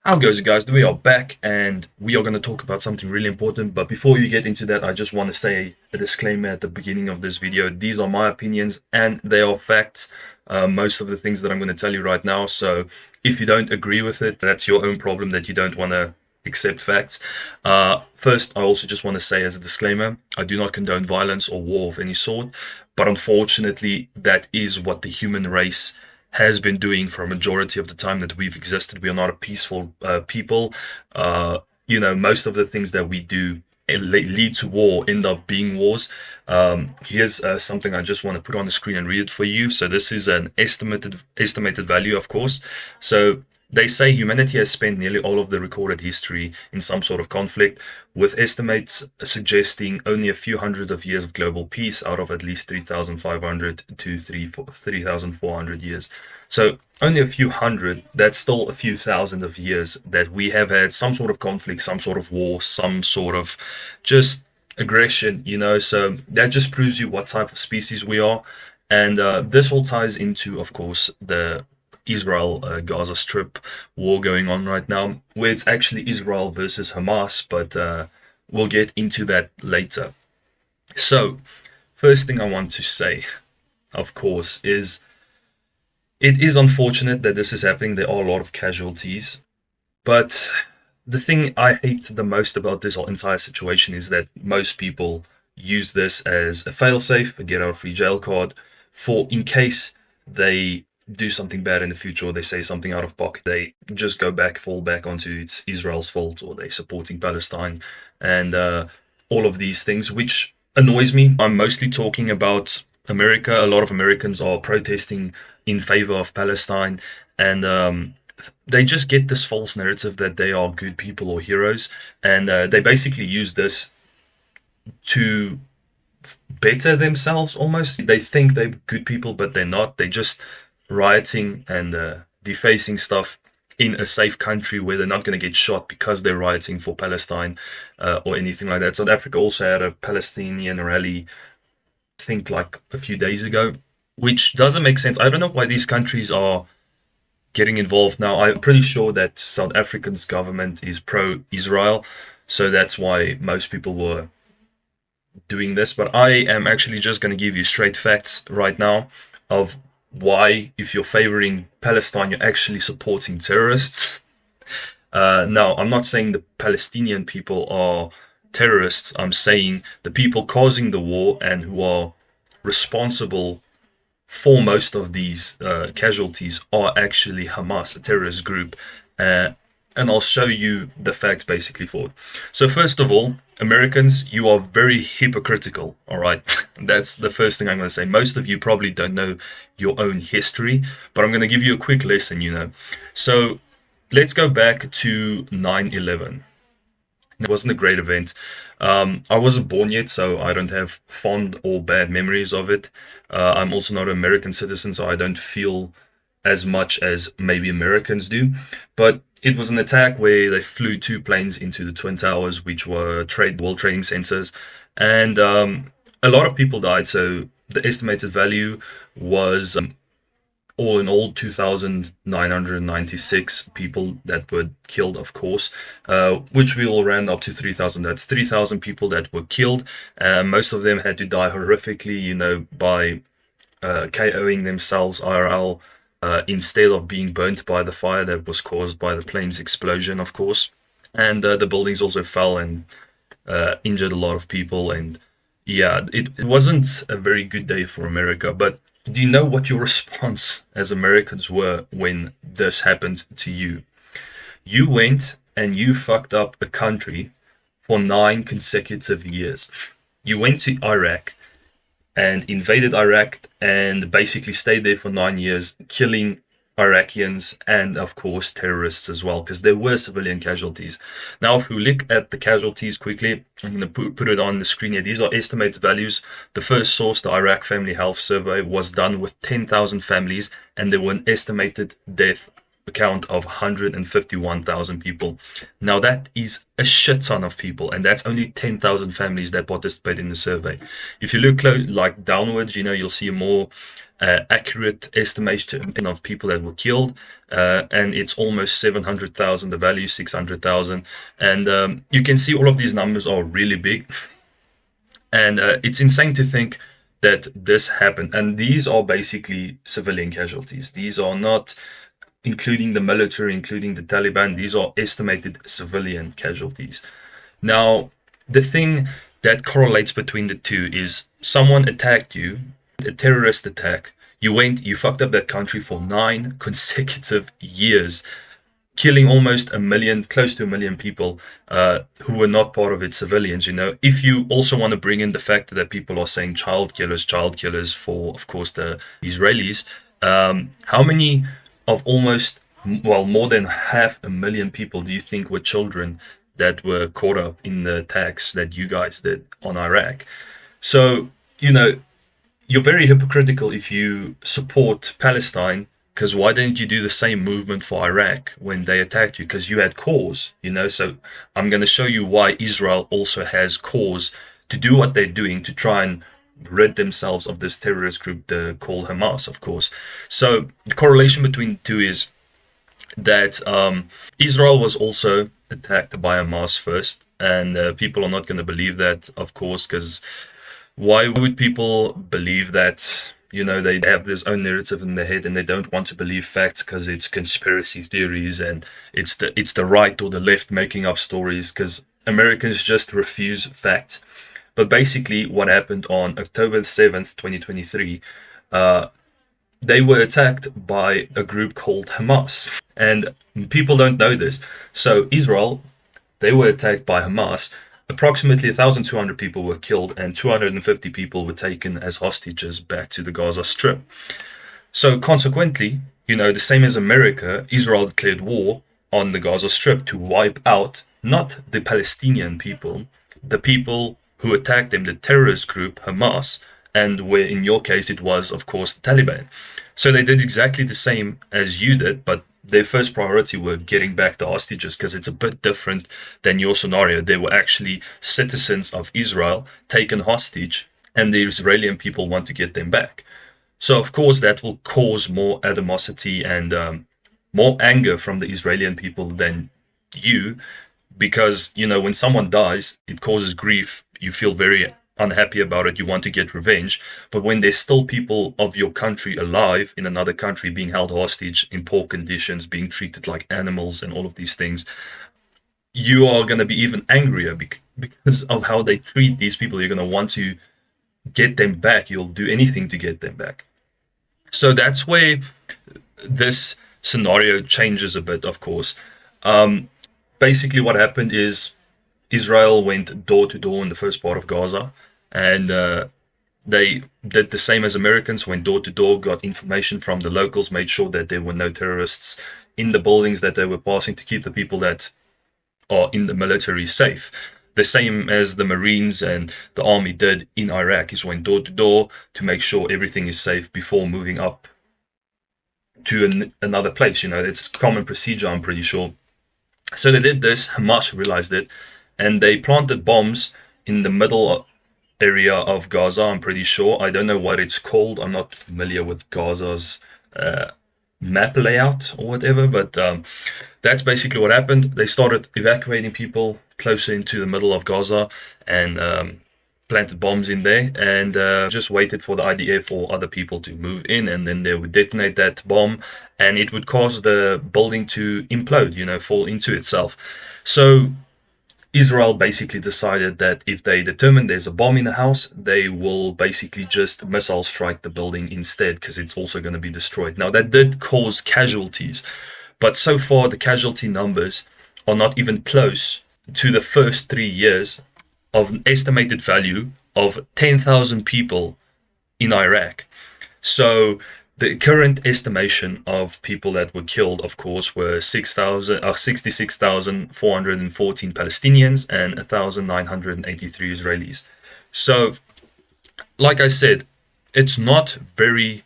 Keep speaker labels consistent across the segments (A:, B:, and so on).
A: How goes it, guys? We are back and we are going to talk about something really important. But before you get into that, I just want to say a disclaimer at the beginning of this video. These are my opinions and they are facts. Most of the things that I'm going to tell you right now. So if you don't agree with it, that's your own problem that you don't want to accept facts. First, I also just want to say as a disclaimer, I do not condone violence or war of any sort. But unfortunately, that is what the human race has been doing for a majority of the time that we've existed. We are not a peaceful people. Most of the things that we do lead to war, end up being wars. Here's something I just want to put on the screen and read it for you. So this is an estimated value, of course. So they say humanity has spent nearly all of the recorded history in some sort of conflict, with estimates suggesting only a few hundreds of years of global peace out of at least 3,500 to 3,400 years. So only a few hundred, that's still a few thousand of years that we have had some sort of conflict, some sort of war, some sort of just aggression, so that just proves you what type of species we are. And this all ties into, of course, the Israel-Gaza Strip war going on right now, where it's actually Israel versus Hamas, but we'll get into that later. So, first thing I want to say, of course, is it is unfortunate that this is happening. There are a lot of casualties, but the thing I hate the most about this whole entire situation is that most people use this as a failsafe, a get-out-of-free jail card, for in case they do something bad in the future or they say something out of pocket, they just fall back onto it's Israel's fault or they're supporting Palestine and all of these things, which annoys me. I'm mostly talking about America. A lot of Americans are protesting in favor of Palestine, and they just get this false narrative that they are good people or heroes, and they basically use this to better themselves almost. They think they're good people, but they're not. They're just rioting and defacing stuff in a safe country where they're not going to get shot because they're rioting for Palestine or anything like that. South Africa also had a Palestinian rally, I think like a few days ago, which doesn't make sense. I don't know why these countries are getting involved now. I'm pretty sure that South Africa's government is pro-Israel, so that's why most people were doing this. But I am actually just going to give you straight facts right now of why, if you're favoring Palestine, you're actually supporting terrorists. Now, I'm not saying the Palestinian people are terrorists. I'm saying the people causing the war and who are responsible for most of these casualties are actually Hamas, a terrorist group. And I'll show you the facts basically for it. So first of all, Americans, you are very hypocritical, all right? That's the first thing I'm going to say. Most of you probably don't know your own history, but I'm going to give you a quick lesson, So let's go back to 9/11. It wasn't a great event. I wasn't born yet, so I don't have fond or bad memories of it. I'm also not an American citizen, so I don't feel as much as maybe Americans do. But it was an attack where they flew two planes into the Twin Towers, which were World Trading Centers, and a lot of people died. So the estimated value was all in all 2,996 people that were killed, of course, which we all round up to 3,000. That's 3,000 people that were killed. Most of them had to die horrifically, by KOing themselves IRL. Instead of being burnt by the fire that was caused by the plane's explosion, of course. And the buildings also fell and injured a lot of people. And yeah, it wasn't a very good day for America. But do you know what your response as Americans were when this happened to you? You went and you fucked up a country for 9 consecutive years. You went to Iraq and invaded Iraq and basically stayed there for 9 years, killing Iraqians and, of course, terrorists as well, because there were civilian casualties. Now, if we look at the casualties quickly, I'm going to put it on the screen here. These are estimated values. The first source, the Iraq Family Health Survey, was done with 10,000 families, and there were an estimated death count of 151,000 people. Now that is a shit ton of people, and that's only 10,000 families that participate in the survey. If you look like downwards, you'll see a more accurate estimation of people that were killed, and it's almost 700,000. The value is 600,000, and you can see all of these numbers are really big, and it's insane to think that this happened. And these are basically civilian casualties. These are not including the military, including the Taliban. These are estimated civilian casualties. Now, the thing that correlates between the two is someone attacked you, a terrorist attack. You fucked up that country for 9 consecutive years, killing almost a million, close to a million people who were not part of it, civilians. If you also want to bring in the fact that people are saying child killers for, of course, the Israelis, how many of almost, well, more than 500,000 people do you think were children that were caught up in the attacks that you guys did on Iraq? So, you're very hypocritical if you support Palestine, because why didn't you do the same movement for Iraq when they attacked you? Because you had cause, So I'm going to show you why Israel also has cause to do what they're doing to try and rid themselves of this terrorist group called Hamas, of course. So the correlation between the two is that Israel was also attacked by Hamas first, and people are not going to believe that, of course, because why would people believe that? They have this own narrative in their head, and they don't want to believe facts because it's conspiracy theories and it's the right or the left making up stories, because Americans just refuse facts. But basically what happened on October 7th, 2023, they were attacked by a group called Hamas. And people don't know this. So Israel, they were attacked by Hamas. Approximately 1,200 people were killed and 250 people were taken as hostages back to the Gaza Strip. So consequently, the same as America, Israel declared war on the Gaza Strip to wipe out not the Palestinian people, the people who attacked them, the terrorist group Hamas, and where in your case it was, of course, the Taliban. So they did exactly the same as you did, but their first priority were getting back the hostages, because it's a bit different than your scenario. They were actually citizens of Israel taken hostage, and the Israeli people want to get them back. So of course that will cause more animosity and more anger from the Israeli people than you, because when someone dies, it causes grief. You feel very unhappy about it, you want to get revenge. But when there's still people of your country alive in another country being held hostage in poor conditions, being treated like animals and all of these things, you are going to be even angrier because of how they treat these people. You're going to want to get them back. You'll do anything to get them back. So that's where this scenario changes a bit, of course. Basically what happened is Israel went door to door in the first part of Gaza, and they did the same as Americans, went door to door, got information from the locals, made sure that there were no terrorists in the buildings that they were passing, to keep the people that are in the military safe. The same as the Marines and the army did in Iraq, is went door to door to make sure everything is safe before moving up to another place. It's common procedure, I'm pretty sure. So they did this, Hamas realized it, and they planted bombs in the middle area of Gaza, I'm pretty sure. I don't know what it's called. I'm not familiar with Gaza's map layout or whatever, but that's basically what happened. They started evacuating people closer into the middle of Gaza and planted bombs in there, and just waited for the IDF or other people to move in, and then they would detonate that bomb, and it would cause the building to implode, fall into itself. So Israel basically decided that if they determine there's a bomb in the house, they will basically just missile strike the building instead, because it's also going to be destroyed. Now, that did cause casualties, but so far the casualty numbers are not even close to the first 3 years of an estimated value of 10,000 people in Iraq. So the current estimation of people that were killed, of course, were 66,414 Palestinians and 1,983 Israelis. So, like I said, it's not very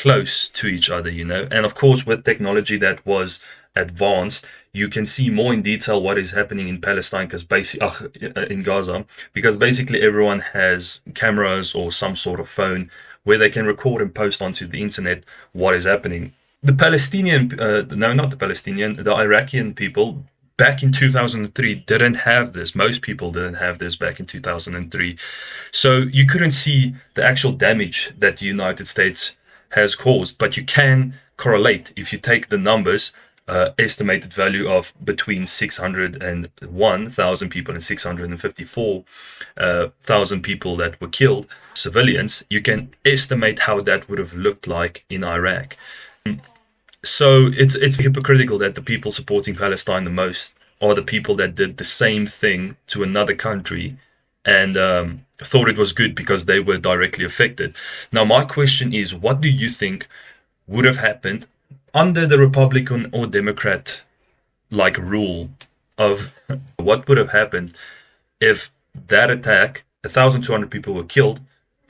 A: close to each other, you know. And of course, with technology that was advanced, you can see more in detail what is happening in Palestine, because in Gaza, because basically everyone has cameras or some sort of phone where they can record and post onto the internet what is happening. The Palestinian, no, not the Palestinian, the Iraqi people back in 2003 didn't have this. Most people didn't have this back in 2003. So you couldn't see the actual damage that the United States has caused, but you can correlate if you take the numbers, estimated value of between 601,000 people and 654,000 people that were killed, civilians. You can estimate how that would have looked like in Iraq. So it's hypocritical that the people supporting Palestine the most are the people that did the same thing to another country and thought it was good because they were directly affected. Now, my question is, what do you think would have happened under the Republican or Democrat like rule of what would have happened if that attack, 1,200 people were killed,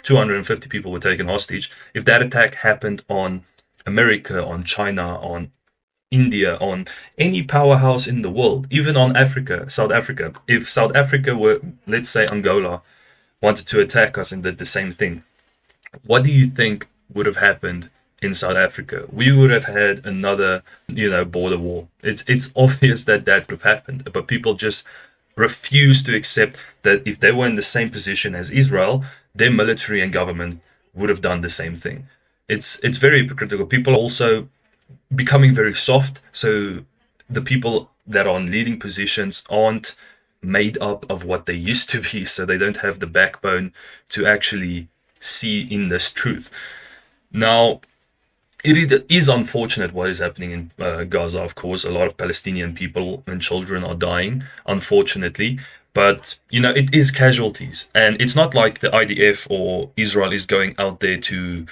A: 250 people were taken hostage, if that attack happened on America, on China, on India, on any powerhouse in the world, even on Africa, South Africa. If South Africa were, let's say Angola, wanted to attack us and did the same thing, what do you think would have happened in South Africa? We would have had another, border war. It's obvious that would have happened, but people just refuse to accept that if they were in the same position as Israel, their military and government would have done the same thing. It's very hypocritical. People are also becoming very soft. So the people that are in leading positions aren't made up of what they used to be. So they don't have the backbone to actually see in this truth. Now, it is unfortunate what is happening in Gaza, of course. A lot of Palestinian people and children are dying, unfortunately. But, it is casualties. And it's not like the IDF or Israel is going out there to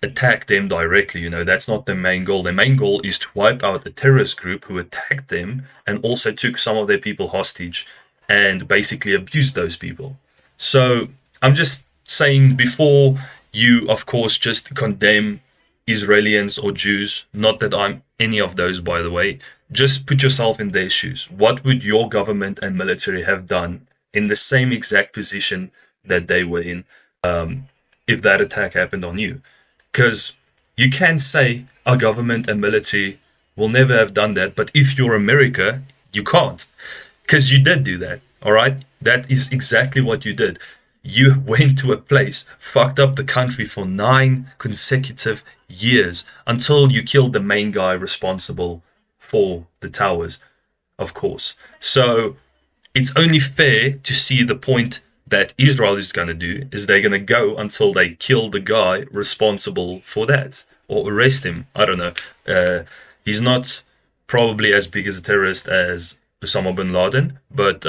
A: attack them directly. That's not their main goal. Their main goal is to wipe out a terrorist group who attacked them and also took some of their people hostage and basically abused those people. So I'm just saying, before you, of course, just condemn Israelis or Jews, not that I'm any of those, by the way, just put yourself in their shoes. What would your government and military have done in the same exact position that they were in if that attack happened on you? Because you can say our government and military will never have done that, but if you're America, you can't, because you did do that. All right, that is exactly what you did. You went to a place, fucked up the country for 9 consecutive years until you killed the main guy responsible for the towers, of course. So it's only fair to see the point that Israel is going to do is they're going to go until they kill the guy responsible for that or arrest him. I don't know. He's not probably as big as a terrorist as Osama bin Laden, but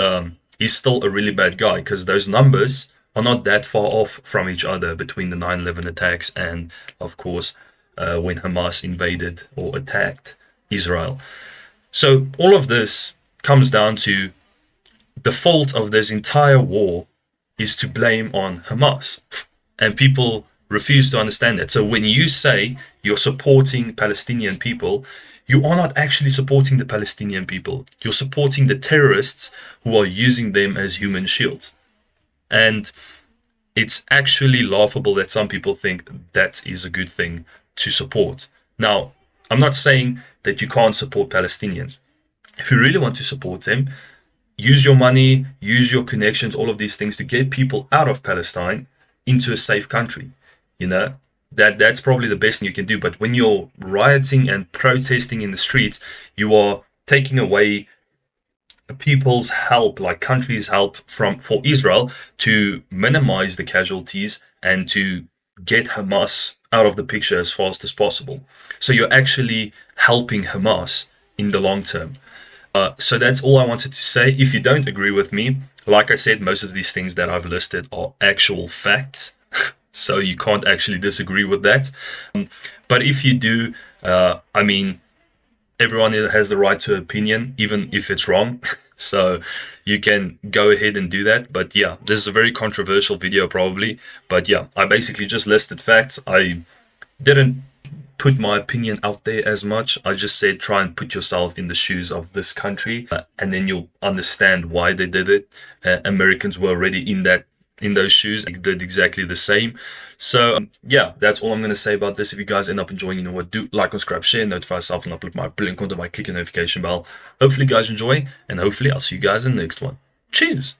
A: he's still a really bad guy, because those numbers are not that far off from each other between the 9/11 attacks and, of course, when Hamas invaded or attacked Israel. So all of this comes down to the fault of this entire war is to blame on Hamas. And people refuse to understand that. So when you say you're supporting Palestinian people, you are not actually supporting the Palestinian people. You're supporting the terrorists who are using them as human shields. And it's actually laughable that some people think that is a good thing to support. Now, I'm not saying that you can't support Palestinians. If you really want to support them, use your money, use your connections, all of these things to get people out of Palestine into a safe country. That's probably the best thing you can do. But when you're rioting and protesting in the streets, you are taking away people's help, like countries' help for Israel to minimize the casualties and to get Hamas out of the picture as fast as possible. So you're actually helping Hamas in the long term. So that's all I wanted to say. If you don't agree with me, like I said, most of these things that I've listed are actual facts. So you can't actually disagree with that. But if you do, everyone has the right to opinion, even if it's wrong. So you can go ahead and do that. But yeah, this is a very controversial video probably. But yeah, I basically just listed facts. I didn't put my opinion out there as much. I just said try and put yourself in the shoes of this country, and then you'll understand why they did it. Americans were already in those shoes, they did exactly the same. So yeah, that's all I'm going to say about this. If you guys end up enjoying, you know what, do like, subscribe, share, notify yourself, and upload my brilliant content by clicking the notification bell. Hopefully you guys enjoy, and hopefully I'll see you guys in the next one. Cheers.